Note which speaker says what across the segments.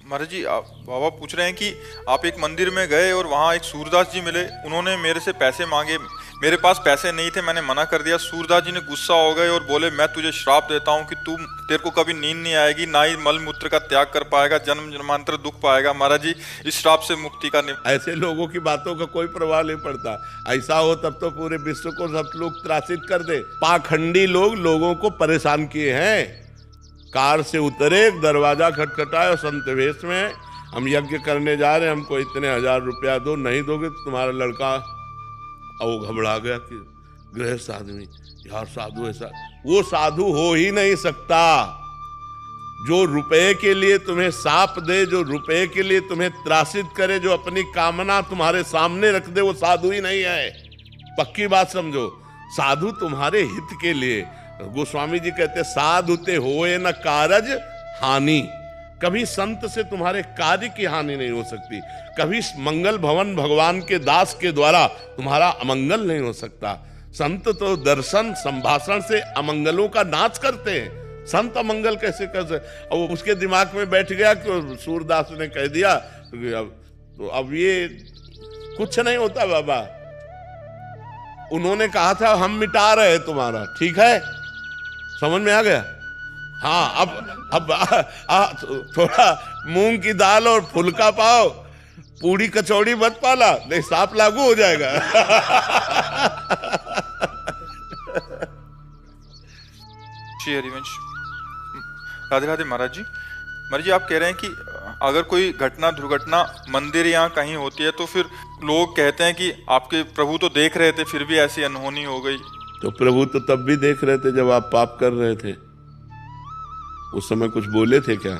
Speaker 1: महाराज जी, आप बाबा पूछ रहे हैं कि आप एक मंदिर में गए और वहाँ एक सूरदास जी मिले। उन्होंने मेरे से पैसे मांगे, मेरे पास पैसे नहीं थे, मैंने मना कर दिया। सूरदास जी ने गुस्सा हो गए और बोले, मैं तुझे श्राप देता हूँ कि तेरे को कभी नींद नहीं आएगी, ना ही मल मूत्र का त्याग कर पाएगा, जन्म जन्मांतर दुख पाएगा। महाराज जी, इस श्राप से मुक्ति का
Speaker 2: ऐसे लोगों की बातों का कोई प्रभाव नहीं पड़ता। ऐसा हो तब तो पूरे विश्व को सब लोग त्रासित कर दे। पाखंडी लोगों को परेशान किए हैं। कार से उतरे, दरवाजा खटखटाया, संत वेश में, हम यज्ञ करने जा रहे हैं, हमको इतने 1000 रुपया दो, नहीं दोगे तो तुम्हारा लड़का। और वो घबरा गया कि गृहस्थ आदमी, यार साधु ऐसा, वो साधु हो ही नहीं सकता। जो रुपए के लिए तुम्हें साप दे, जो रुपए के लिए तुम्हें त्रासित करे, जो अपनी कामना तुम्हारे सामने रख दे, वो साधु ही नहीं है। पक्की बात समझो। साधु तुम्हारे हित के लिए, गोस्वामी जी कहते साधुते होए न कारज हानि। कभी संत से तुम्हारे कार्य की हानि नहीं हो सकती। कभी मंगल भवन भगवान के दास के द्वारा तुम्हारा अमंगल नहीं हो सकता। संत तो दर्शन संभाषण से अमंगलों का नाश करते हैं। संत अमंगल कैसे कर सकते? अब उसके दिमाग में बैठ गया कि सूरदास ने कह दिया तो अब ये कुछ नहीं होता बाबा। उन्होंने कहा था हम मिटा रहे हैं तुम्हारा, ठीक है, समझ में आ गया। हाँ, अब थोड़ा मूंग की दाल और फुल्का पाओ, पूड़ी कचौड़ी मत पाला, नहीं सांप लागू हो जाएगा।
Speaker 1: श्री हरिवंश। राधे राधे महाराज जी। महाराज जी, आप कह रहे हैं कि अगर कोई घटना दुर्घटना मंदिर या कहीं होती है तो फिर लोग कहते हैं कि आपके प्रभु तो देख रहे थे, फिर भी ऐसी अनहोनी हो गई।
Speaker 2: तो प्रभु तो तब भी देख रहे थे जब आप पाप कर रहे थे। उस समय कुछ बोले थे क्या?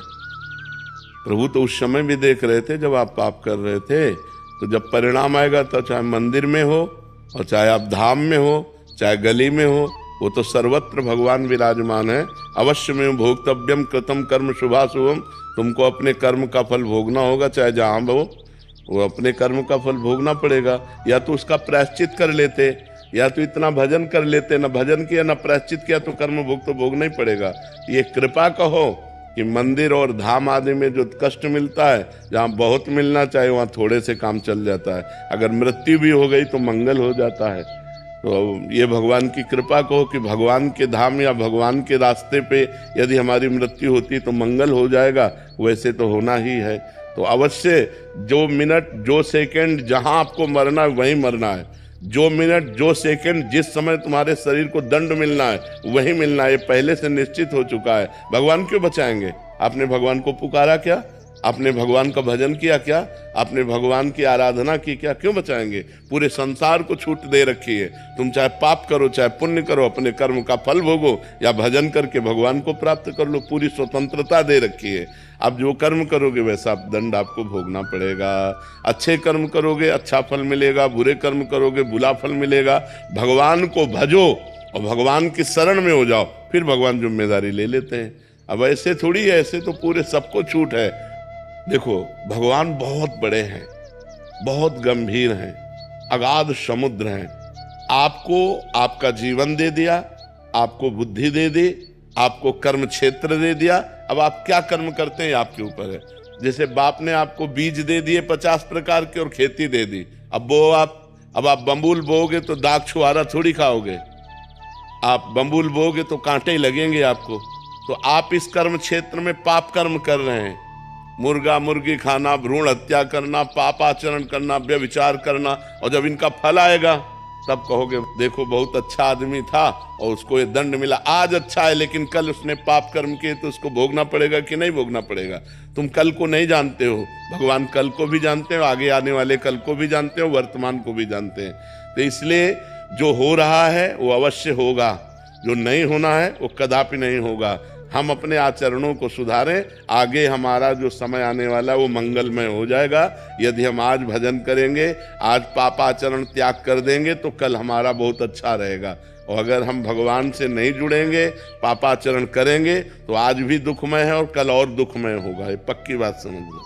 Speaker 2: प्रभु तो उस समय भी देख रहे थे जब आप पाप कर रहे थे। तो जब परिणाम आएगा, तो चाहे मंदिर में हो और चाहे आप धाम में हो, चाहे गली में हो, वो तो सर्वत्र भगवान विराजमान है। अवश्य में भोक्तव्यम कृतम कर्म शुभाशुभम। तुमको अपने कर्म का फल भोगना होगा, चाहे जहां हो, वो अपने कर्म का फल भोगना पड़ेगा। या तो उसका प्रायश्चित कर लेते, या तो इतना भजन कर लेते, न भजन किया न प्रायश्चित किया तो कर्म भोग तो भोगना ही पड़ेगा। ये कृपा कहो कि मंदिर और धाम आदि में जो कष्ट मिलता है, जहाँ बहुत मिलना चाहिए वहाँ थोड़े से काम चल जाता है। अगर मृत्यु भी हो गई तो मंगल हो जाता है। तो ये भगवान की कृपा कहो कि भगवान के धाम या भगवान के रास्ते पे यदि हमारी मृत्यु होती तो मंगल हो जाएगा। वैसे तो होना ही है। तो अवश्य जो मिनट जो सेकंड जहाँ आपको मरना है वहीं मरना है। जो मिनट जो सेकंड जिस समय तुम्हारे शरीर को दंड मिलना है वही मिलना है। ये पहले से निश्चित हो चुका है। भगवान क्यों बचाएंगे? आपने भगवान को पुकारा क्या? आपने भगवान का भजन किया क्या? आपने भगवान की आराधना की क्या? क्यों बचाएंगे? पूरे संसार को छूट दे रखी है। तुम चाहे पाप करो चाहे पुण्य करो, अपने कर्म का फल भोगो या भजन करके भगवान को प्राप्त कर लो। पूरी स्वतंत्रता दे रखी है। आप जो कर्म करोगे वैसा दंड आपको भोगना पड़ेगा। अच्छे कर्म करोगे अच्छा फल मिलेगा, बुरे कर्म करोगे बुरा फल मिलेगा। भगवान को भजो और भगवान की शरण में हो जाओ, फिर भगवान जिम्मेदारी ले लेते हैं। अब ऐसे थोड़ी है, ऐसे तो पूरे सबको छूट है। देखो, भगवान बहुत बड़े हैं, बहुत गंभीर हैं, अगाध समुद्र हैं। आपको आपका जीवन दे दिया, आपको बुद्धि दे दी, आपको कर्म क्षेत्र दे दिया। अब आप क्या कर्म करते हैं आपके ऊपर है। जैसे बाप ने आपको बीज दे दिए 50 प्रकार के और खेती दे दी। अब आप बम्बूल बोओगे तो दाग छुआरा थोड़ी खाओगे। आप बम्बूल बोओगे तो कांटे ही लगेंगे आपको। तो आप इस कर्म क्षेत्र में पाप कर्म कर रहे हैं। मुर्गा मुर्गी खाना, भ्रूण हत्या करना, पाप आचरण करना, व्यभिचार करना। और जब इनका फल आएगा तब कहोगे देखो बहुत अच्छा आदमी था और उसको ये दंड मिला। आज अच्छा है लेकिन कल उसने पाप कर्म किए तो उसको भोगना पड़ेगा कि नहीं भोगना पड़ेगा? तुम कल को नहीं जानते हो, भगवान कल को भी जानते हो, आगे आने वाले कल को भी जानते हो, वर्तमान को भी जानते हैं। तो इसलिए जो हो रहा है वो अवश्य होगा, जो नहीं होना है वो कदापि नहीं होगा। हम अपने आचरणों को सुधारें, आगे हमारा जो समय आने वाला है वो मंगलमय हो जाएगा। यदि हम आज भजन करेंगे, आज पापाचरण त्याग कर देंगे तो कल हमारा बहुत अच्छा रहेगा। और अगर हम भगवान से नहीं जुड़ेंगे, पापाचरण करेंगे तो आज भी दुखमय है और कल और दुखमय होगा। ये पक्की बात समझ लो।